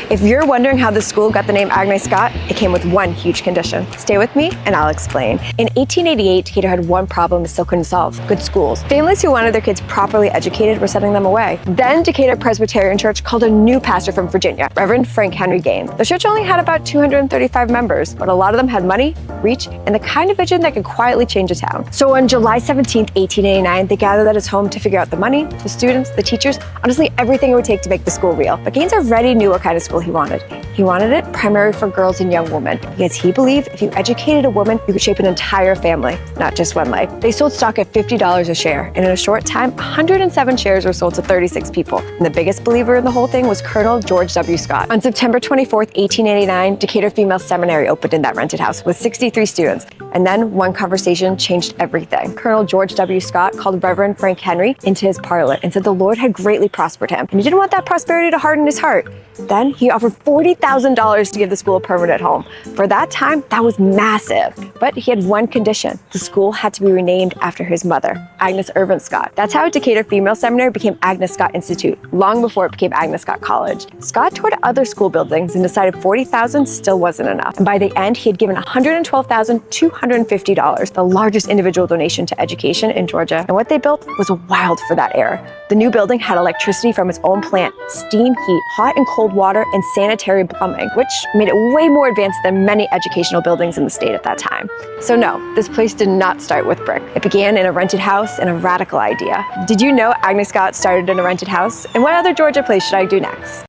If you're wondering how the school got the name Agnes Scott, it came with one huge condition. Stay with me and I'll explain. In 1888, Decatur had one problem it still couldn't solve: good schools. Families who wanted their kids properly educated were sending them away. Then Decatur Presbyterian Church called a new pastor from Virginia, Reverend Frank Henry Gaines. The church only had about 235 members, but a lot of them had money, reach, and the kind of vision that could quietly change a town. So on July 17, 1889, they gathered at his home to figure out the money, the students, the teachers, honestly everything it would take to make the school real. But Gaines already knew what kind of school he wanted. He wanted it primarily for girls and young women, because he believed if you educated a woman, you could shape an entire family, not just one life. They sold stock at $50 a share, and in a short time, 107 shares were sold to 36 people. And the biggest believer in the whole thing was Colonel George W. Scott. On September 24th, 1889, Decatur Female Seminary opened in that rented house with 63 students. And then one conversation changed everything. Colonel George W. Scott called Reverend Frank Henry into his parlor and said the Lord had greatly prospered him, and he didn't want that prosperity to harden his heart. Then he offered $40,000 to give the school a permanent home. For that time, that was massive. But he had one condition: the school had to be renamed after his mother, Agnes Scott. That's how Decatur Female Seminary became Agnes Scott Institute, long before it became Agnes Scott College. Scott toured other school buildings and decided $40,000 still wasn't enough. And by the end, he had given $112,250, the largest individual donation to education in Georgia. And what they built was wild for that era. The new building had electricity from its own plant, steam heat, hot and cold water, and sanitary plumbing, which made it way more advanced than many educational buildings in the state at that time. So no, this place did not start with brick. It began in a rented house and a radical idea. Did you know Agnes Scott started in a rented house? And what other Georgia place should I do next?